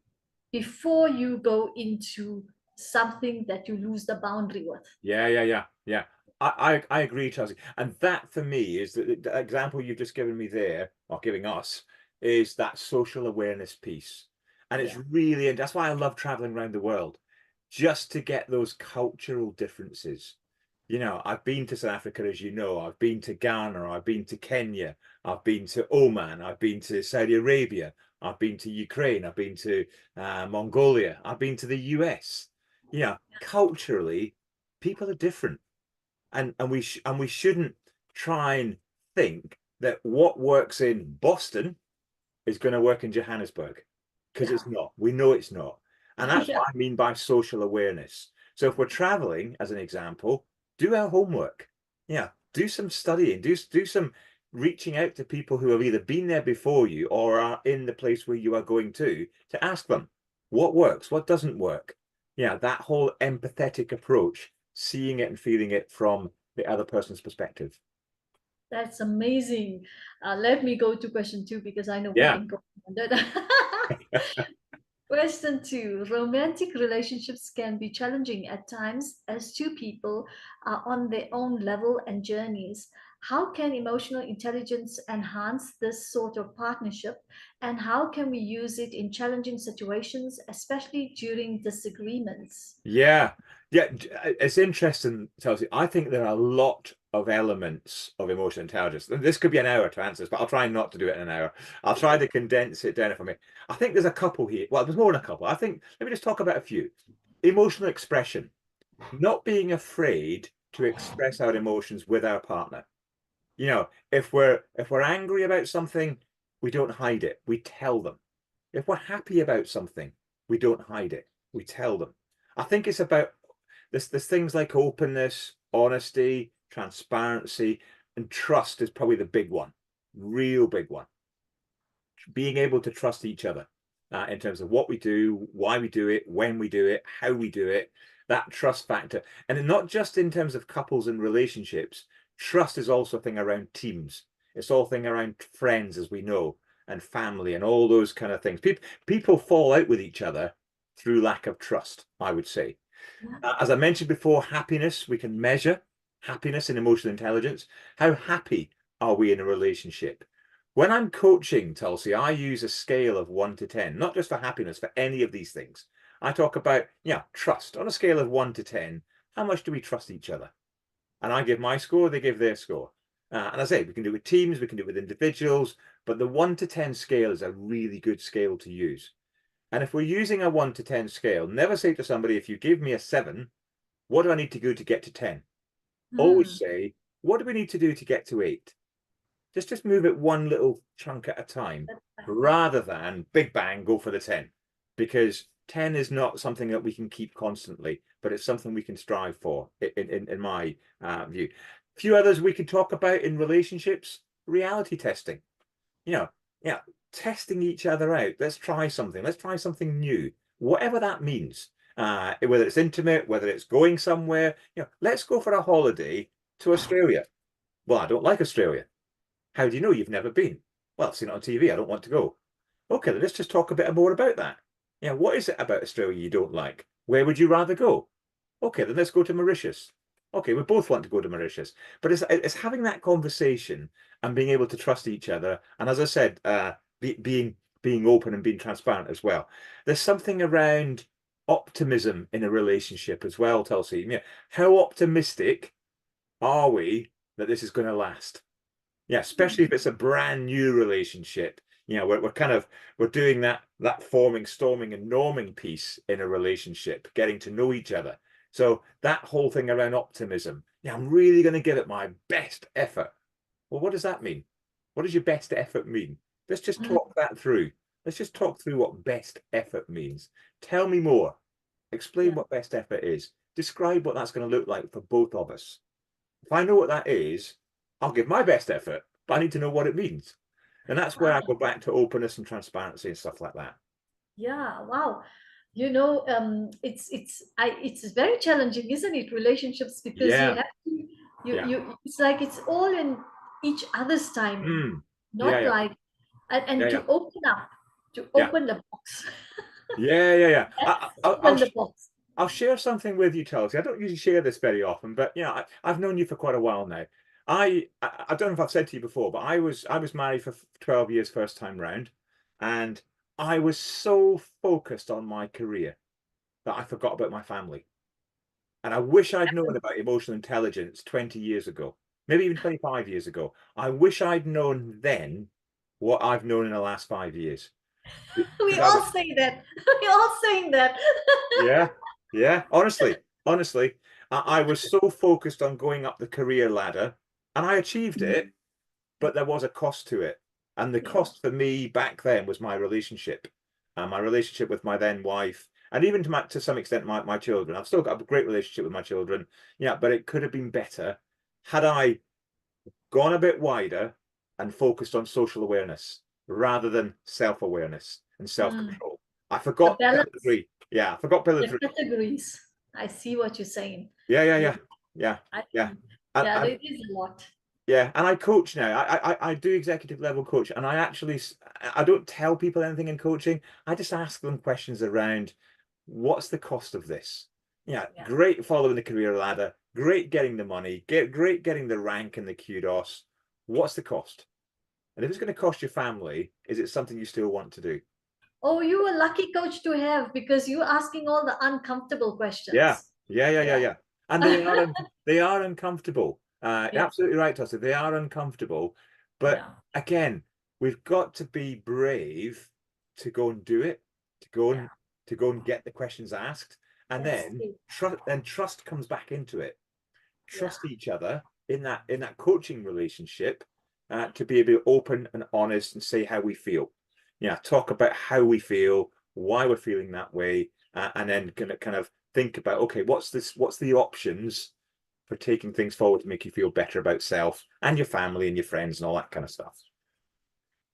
before you go into something that you lose the boundary with. Yeah, yeah, yeah, yeah. I agree, Chelsea. And that for me is the example you've just given me there, or giving us, is that social awareness piece. And it's Yeah. really, and that's why I love traveling around the world, just to get those cultural differences. I've been to South Africa, as you know, I've been to Ghana, I've been to Kenya, I've been to Oman, I've been to Saudi Arabia, I've been to Ukraine, I've been to Mongolia, I've been to the US. Culturally, people are different, and we shouldn't try and think that what works in Boston is going to work in Johannesburg, because Yeah. it's not. We know it's not. And that's Yeah. what I mean by social awareness. So if we're traveling, as an example, do our homework. Do some studying, do some reaching out to people who have either been there before you or are in the place where you are going to ask them what works, what doesn't work. That whole empathetic approach, seeing it and feeling it from the other person's perspective. That's amazing. Let me go to question two because I know we've Yeah. been going on that. Question two. Romantic relationships can be challenging at times as two people are on their own level and journeys. How can emotional intelligence enhance this sort of partnership? And how can we use it in challenging situations, especially during disagreements? Yeah, yeah, it's interesting, Chelsea. I think there are a lot of elements of emotional intelligence. And this could be an hour to answer this, but I'll try not to do it in an hour. I'll try to condense it down for me. I think there's a couple here. Well, there's more than a couple. I think let me just talk about a few. Emotional expression, not being afraid to express our emotions with our partner. If we're angry about something, we don't hide it. We tell them. If we're happy about something, we don't hide it. We tell them. I think it's about there's things like openness, honesty, transparency, and trust is probably the big one, real big one. Being able to trust each other in terms of what we do, why we do it, when we do it, how we do it, that trust factor. And not just in terms of couples and relationships, trust is also a thing around teams. It's all a thing around friends, as we know. and family and all those kind of things. People fall out with each other through lack of trust, I would say. As I mentioned before, happiness, we can measure happiness and emotional intelligence. How happy are we in a relationship? When I'm coaching, Tulsi, I use a scale of 1 to 10, not just for happiness, for any of these things. I talk about, yeah, trust. On a scale of 1 to 10, how much do we trust each other? And I give my score, they give their score. And I say, we can do it with teams, we can do it with individuals, but the 1 to 10 scale is a really good scale to use. And if we're using a 1 to 10 scale, never say to somebody, if you give me a 7, what do I need to do to get to 10? Always say, what do we need to do to get to 8? Just move it one little chunk at a time rather than big bang, go for the 10. Because 10 is not something that we can keep constantly, but it's something we can strive for, in my view. A few others we can talk about in relationships, reality testing. You know, yeah, testing each other out. Let's try something. Let's try something new, whatever that means. Whether it's intimate, whether it's going somewhere, let's go for a holiday to Australia. Well, I don't like Australia. How do you know? You've never been? Well, I've seen it on TV. I don't want to go. Okay, then let's just talk a bit more about that. What is it about Australia you don't like? Where would you rather go? Okay, then let's go to Mauritius. Okay, we both want to go to Mauritius, but it's having that conversation and being able to trust each other. And as I said, being open and being transparent as well. There's something around optimism in a relationship as well, Tulsi. How optimistic are we that this is going to last? Yeah, especially if it's a brand new relationship. We're doing that forming, storming, and norming piece in a relationship, getting to know each other. So that whole thing around optimism. Yeah, I'm really going to give it my best effort. Well, what does that mean? What does your best effort mean? Let's just talk that through. Let's just talk through what best effort means. Tell me more. Explain what best effort is. Describe what that's going to look like for both of us. If I know what that is, I'll give my best effort, but I need to know what it means. And that's where I go back to openness and transparency and stuff like that. Yeah, wow. It's very challenging, isn't it? Relationships, because you Yeah, have to yeah. it's like it's all in each other's timing, Yeah, not yeah, like and yeah, yeah, to open up, to yeah, open the box. yeah, yeah, yeah. Open the box. I'll share something with you, Chelsea. I don't usually share this very often, but I've known you for quite a while now. I don't know if I've said to you before, but I was married for 12 years first time round, and I was so focused on my career that I forgot about my family. And I wish I'd known about emotional intelligence 20 years ago, maybe even 25 years ago. I wish I'd known then what I've known in the last 5 years. We Because I all was, say that. We all saying that. yeah, yeah, honestly, I was so focused on going up the career ladder and I achieved it, but there was a cost to it. And the Yeah. cost for me back then was my relationship with my then wife, and even to some extent my children. I've still got a great relationship with my children, but it could have been better had I gone a bit wider and focused on social awareness rather than self-awareness and Mm. self-control. I The forgot pillar balance, three. Yeah, I forgot pillar the three. categories. I see what you're saying. Yeah, yeah, Yeah. yeah, yeah, I yeah. think, yeah, And it is a lot. yeah, and I coach now. I do executive level coach, and I don't tell people anything in coaching. I just ask them questions around what's the cost of this? Yeah, Yeah. great following the career ladder, great getting the money, great getting the rank and the kudos. What's the cost? And if it's going to cost your family, is it something you still want to do? Oh, you a lucky coach to have, because you're asking all the uncomfortable Yeah, questions. yeah, yeah, yeah, Yeah. yeah. And they are uncomfortable. Yeah. Absolutely right, Tossa. They are uncomfortable. But Yeah. again, we've got to be brave to go and do it, to go Yeah. and to go and get the questions asked, and That's then it. trust comes back into it. Yeah. Trust each other in that coaching relationship, to be able to be open and honest and say how we feel. Yeah, talk about how we feel, why we're feeling that way, and then kind of think about, okay, what's the options for taking things forward to make you feel better about self and your family and your friends and all that kind of stuff.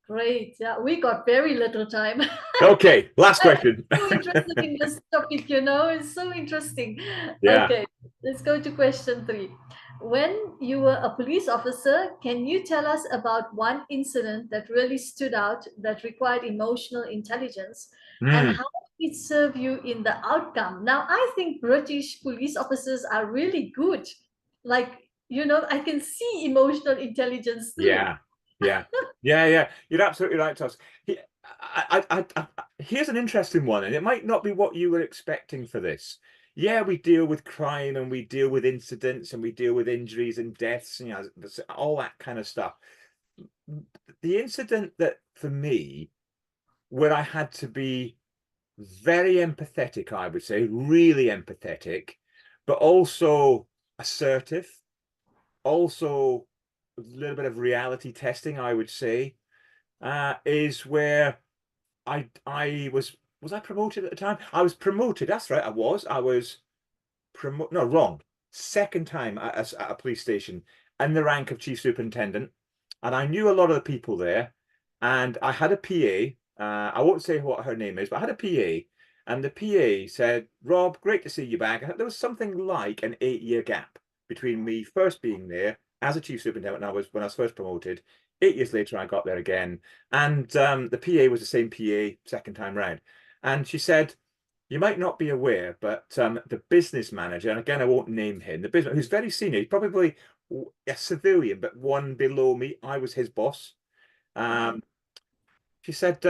Great. Yeah, we got very little time. Okay, last I'm question. so interested in this topic, it's so interesting. Yeah. Okay, let's go to question 3. When you were a police officer, can you tell us about one incident that really stood out that required emotional intelligence and Mm, how it served you in the outcome? Now, I think British police officers are really good. Like, I can see emotional intelligence through. yeah, yeah, yeah. You're absolutely right, Toss. He, here's an interesting one, and it might not be what you were expecting for this. Yeah, we deal with crime and we deal with incidents and we deal with injuries and deaths, all that kind of stuff. The incident that for me, where I had to be very empathetic, I would say, really empathetic, but also assertive, also a little bit of reality testing, I would say, is where I was I promoted at the time? I was promoted. That's right. I was promoted. No, wrong. Second time at a police station in the rank of chief superintendent, and I knew a lot of the people there, and I had a PA. I won't say what her name is, but I had a PA, and the PA said, "Rob, great to see you back." There was something like an 8-year gap between me first being there as a chief superintendent, and I was when I was first promoted. 8 years later, I got there again, and the PA was the same PA second time round, and she said, you might not be aware, but the business manager, and again, I won't name him, the business who's very senior, he's probably a civilian, but one below me. I was his boss. Okay. Um, she said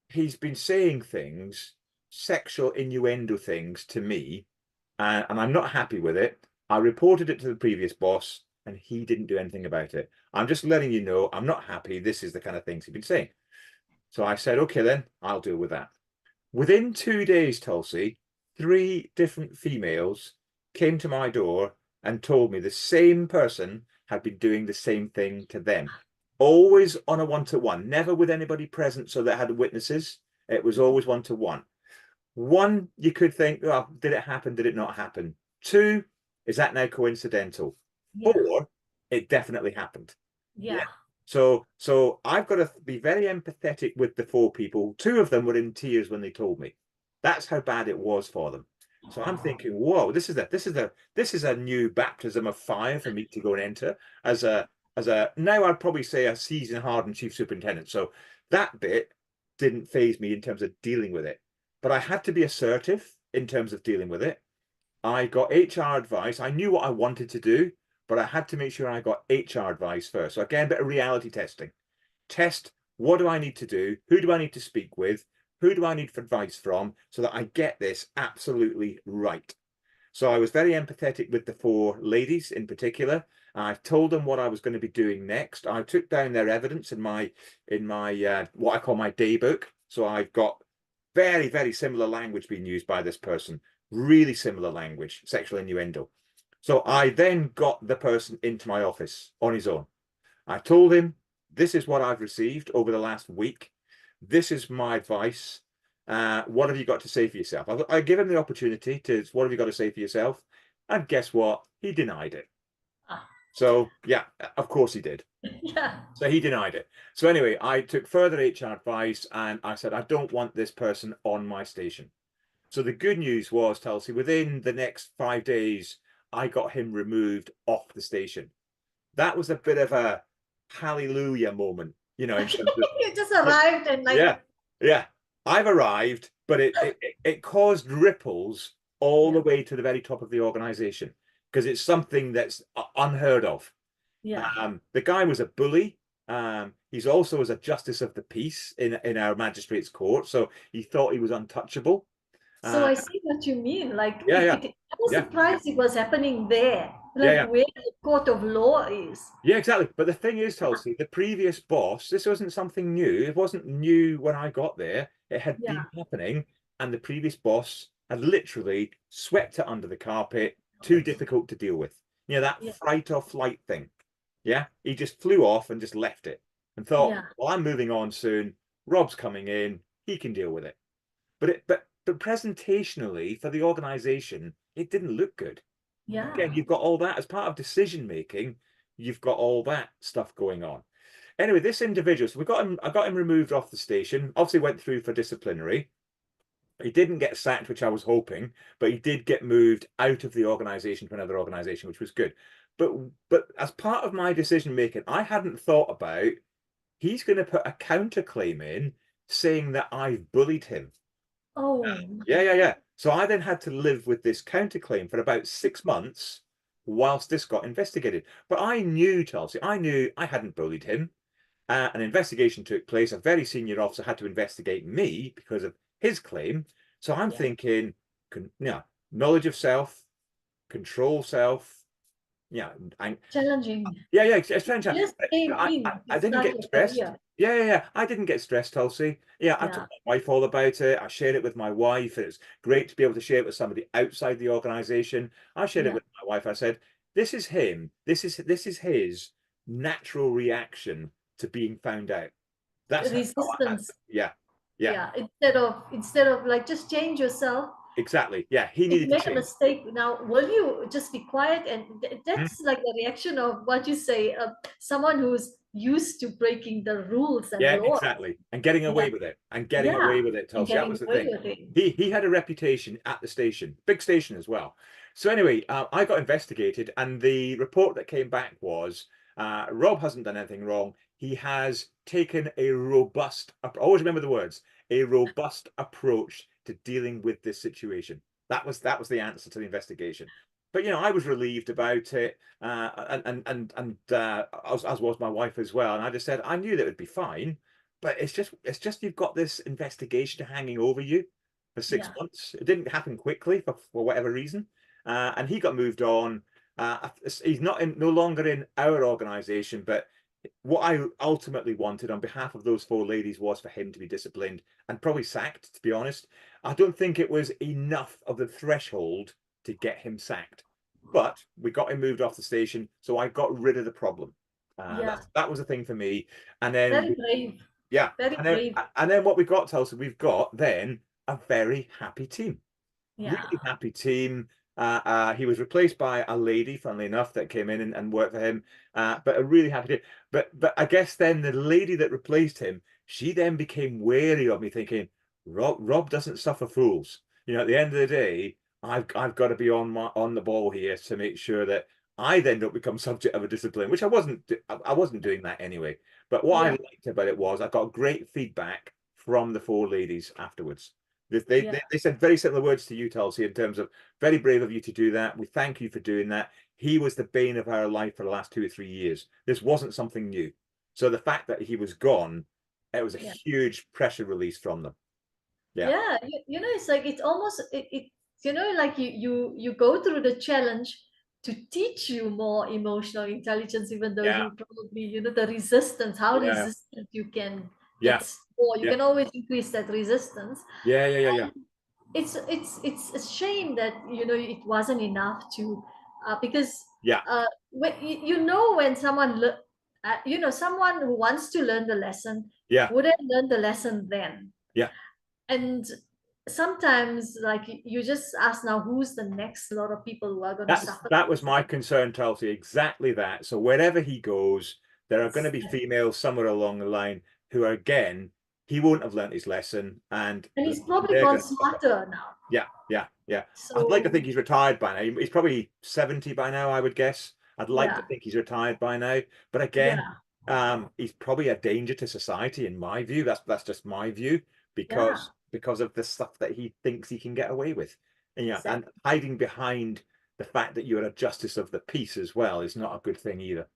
he's been saying things, sexual innuendo things to me, and I'm not happy with it. I reported it to the previous boss, and he didn't do anything about it. I'm just letting you know I'm not happy. This is the kind of things he's been saying. So I said, okay, then I'll deal with that. Within 2 days, Tulsi, 3 different females came to my door and told me the same person had been doing the same thing to them. Always on a one-to-one, never with anybody present so that had witnesses. It was always one-to-one. One, you could think, oh, did it happen? Did it not happen? Two, is that now coincidental? Yeah. Four, it definitely happened. Yeah. Yeah. So I've got to be very empathetic with the 4 people. 2 of them were in tears when they told me. That's how bad it was for them. So I'm thinking, whoa, this is a new baptism of fire for me to go and enter as a now I'd probably say a seasoned hardened chief superintendent. So that bit didn't phase me in terms of dealing with it. But I had to be assertive in terms of dealing with it. I got HR advice. I knew what I wanted to do, but I had to make sure I got HR advice first. So again, a bit of reality testing. Test, what do I need to do? Who do I need to speak with? Who do I need for advice from so that I get this absolutely right? So I was very empathetic with the 4 ladies in particular. I told them what I was going to be doing next. I took down their evidence in my what I call my day book. So I've got very, very similar language being used by this person, really similar language, sexual innuendo. So I then got the person into my office on his own. I told him, this is what I've received over the last week. This is my advice. What have you got to say for yourself? I give him the opportunity to, what have you got to say for yourself? And guess what? He denied it. Ah. So, yeah, of course he did. Yeah. So he denied it. So anyway, I took further HR advice and I said, I don't want this person on my station. So the good news was, Tulsi, within the next 5 days, I got him removed off the station. That was a bit of a hallelujah moment, in terms of, You just arrived and yeah, like, yeah, I've arrived, but it caused ripples all the yeah, way to the very top of the organization because it's something that's unheard of. yeah. The guy was a bully. He's also was a justice of the peace in our magistrates court, so he thought he was untouchable. So Uh, I see what you mean. Like yeah, yeah, I was yeah, surprised it was happening there, yeah, like yeah. where the court of law is. Yeah, exactly. But the thing is, Tulsi, the previous boss, this wasn't something new. It wasn't new when I got there. It had Yeah, been happening, and the previous boss had literally swept it under the carpet, too difficult to deal with. That yeah, fight or flight thing. Yeah, he just flew off and just left it and thought, yeah, well, I'm moving on soon. Rob's coming in. He can deal with it. But presentationally for the organization, it didn't look good. Again, yeah. you've got all that as part of decision making. You've got all that stuff going on. Anyway, this individual, so we got him. I got him removed off the station. Obviously, went through for disciplinary. He didn't get sacked, which I was hoping, but he did get moved out of the organization to another organization, which was good. but as part of my decision making, I hadn't thought about he's going to put a counterclaim in saying that I've bullied him. Oh, Yeah. So I then had to live with this counterclaim for about 6 months whilst this got investigated. But I knew, Chelsea, I knew I hadn't bullied him. An investigation took place. A very senior officer had to investigate me because of his claim. So I'm yeah. thinking, knowledge of self, control self. Yeah, I, Challenging. it's strange. You just came in to I didn't start get your stressed. career. Yeah. I didn't get stressed, Tulsi. Yeah, I told Yeah, my wife all about it. I shared it with my wife. It's great to be able to share it with somebody outside the organization. I shared it yeah. with my wife. I said, "This is him. This is his natural reaction to being found out." That's how Resistance. yeah, yeah, Yeah. Instead of like just change yourself. exactly. Yeah, he If you needed to make a change. mistake now, will you just be quiet? And Hmm? that's like the reaction of what you say, someone who's used to breaking the rules and Yeah, laws. exactly. And getting Yeah, away with it. And getting away yeah, with it, and Tulsi. That getting was the away thing. with it. He had a reputation at the station, big station as well. So anyway, I got investigated, and the report that came back was Rob hasn't done anything wrong. He has taken a robust, always remember the words, a robust approach to dealing with this situation. That was the answer to the investigation. But I was relieved about it, and as was my wife as well. And I just said I knew that it would be fine, but it's just you've got this investigation hanging over you for six Yeah, months. It didn't happen quickly for whatever reason, and he got moved on. He's no longer in our organisation, but what I ultimately wanted on behalf of those four ladies was for him to be disciplined and probably sacked, to be honest. I don't think it was enough of the threshold to get him sacked, but we got him moved off the station, so I got rid of the problem. yeah. That was the thing for me. And then Very brave. yeah, Very and then brave. what we got, Tulsa, we've got then a very happy team, Yeah, really happy team. He was replaced by a lady, funnily enough, that came in and worked for him. But a really happy team. But I guess then the lady that replaced him, she then became wary of me, thinking, Rob doesn't suffer fools. At the end of the day, I've got to be on the ball here to make sure that I then don't become subject of a discipline, which I wasn't doing that anyway. But what I yeah, liked about it was I got great feedback from the four ladies afterwards. They, yeah. they, they said very similar words to you, Tulsi, in terms of very brave of you to do that. We thank you for doing that. He was the bane of our life for the last 2 or 3 years. This wasn't something new. So the fact that he was gone, it was a Yeah. huge pressure release from them. Yeah. Yeah, it's like it's almost like you go through the challenge to teach you more emotional intelligence, even though Yeah. you probably, the resistance, how Yeah. resistant you can Yeah. get, or you Yeah. can always increase that resistance. Yeah. It's a shame that it wasn't enough to, because Yeah. when when someone who wants to learn the lesson Yeah. wouldn't learn the lesson then. Yeah. And sometimes, like, you just ask now, who's the next lot of people who are going to That's suffer that the was my consequences? concern, Tulsi. Exactly that. So wherever he goes, there are going to be And females somewhere along the line who are again, he won't have learnt his lesson, and he's probably they're gone going to suffer. smarter now. Yeah. I'd like to So think he's retired by now. He's probably 70 by now, I would guess. I'd like to yeah, think he's retired by now. But again, yeah, he's probably a danger to society, in my view. That's just my view, yeah, because of the stuff that he thinks he can get away with. And exactly. hiding behind the fact that you're a justice of the peace as well is not a good thing either.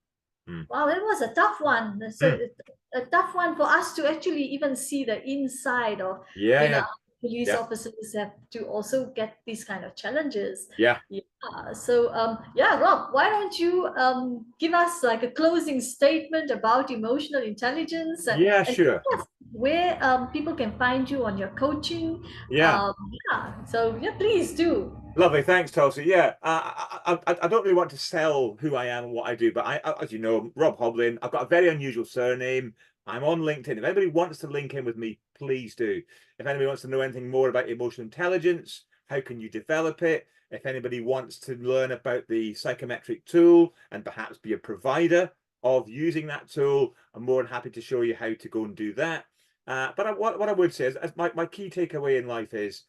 Mm. Wow, it was a tough one. So Mm. a tough one for us to actually even see the inside of, Yeah, yeah, police yeah, officers have to also get these kind of challenges. yeah, Yeah. So yeah, Rob, why don't you give us like a closing statement about emotional intelligence, yeah, and sure. tell us where people can find you on your coaching. Yeah. Um, yeah. So yeah, please do. Lovely, thanks, Tulsi. Yeah, I don't really want to sell who I am and what I do, but as you know, Rob Hoblin. I've got a very unusual surname. I'm on LinkedIn. If anybody wants to link in with me, please do. If anybody wants to know anything more about emotional intelligence, how can you develop it? If anybody wants to learn about the psychometric tool and perhaps be a provider of using that tool, I'm more than happy to show you how to go and do that. But what I would say is, as my key takeaway in life is,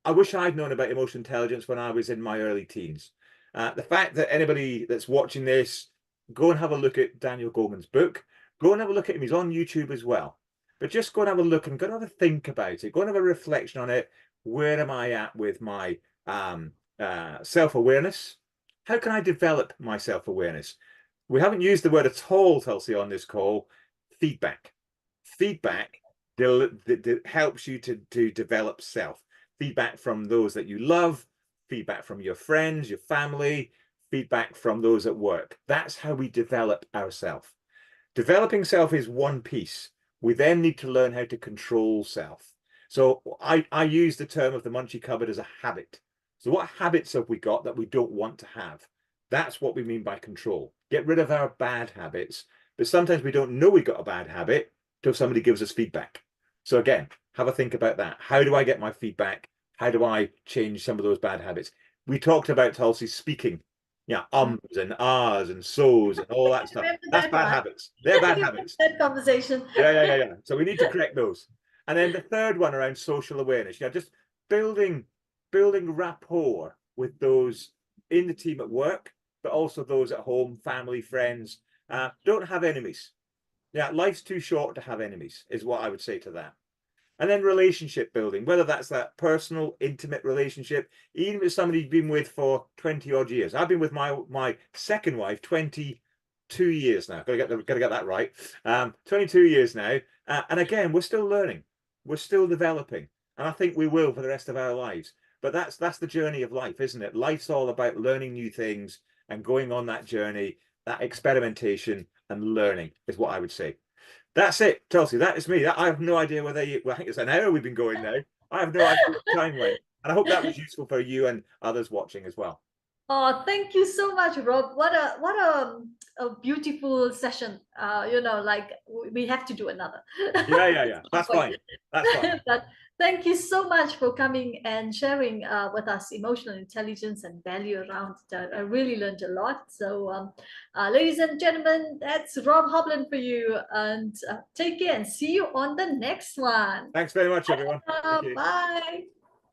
I wish I'd known about emotional intelligence when I was in my early teens. The fact that anybody that's watching this, go and have a look at Daniel Goleman's book. Go and have a look at him. He's on YouTube as well. But just go and have a look and go and have a think about it. Go and have a reflection on it. Where am I at with my self-awareness? How can I develop my self-awareness? We haven't used the word at all, Tulsi, on this call. Feedback. Feedback helps you to develop self. Feedback from those that you love, feedback from your friends, your family, feedback from those at work. That's how we develop ourself. Developing self is one piece. We then need to learn how to control self. So I use the term of the Munchie Cupboard as a habit. So what habits have we got that we don't want to have? That's what we mean by control. Get rid of our bad habits. But sometimes we don't know we got a bad habit till somebody gives us feedback. So again, have a think about that. How do I get my feedback? How do I change some of those bad habits? We talked about, Tulsi, speaking. Yeah, ums and ahs and so's and all that stuff. That's bad habits. They're bad habits. That conversation. Yeah. So we need to correct those. And then the third one around social awareness, just building rapport with those in the team at work, but also those at home, family, friends. Don't have enemies. Yeah, life's too short to have enemies, is what I would say to that. And then relationship building, whether that's that personal, intimate relationship, even with somebody you've been with for 20 odd years. I've been with my second wife 22 years now. Gotta get that right. 22 years now. And again, we're still learning. We're still developing. And I think we will for the rest of our lives. But that's the journey of life, isn't it? Life's all about learning new things and going on that journey, that experimentation and learning is what I would say. That's it, Tulsi. That is me. I have no idea whether I think it's an hour we've been going now. I have no idea what time went. And I hope that was useful for you and others watching as well. Oh, thank you so much, Rob. What a beautiful session. Like we have to do another. Yeah. That's fine. That's fine. But thank you so much for coming and sharing with us emotional intelligence and value around that. I really learned a lot. So, ladies and gentlemen, that's Rob Hoblin for you. And take care and see you on the next one. Thanks very much, everyone. Thank you. Bye.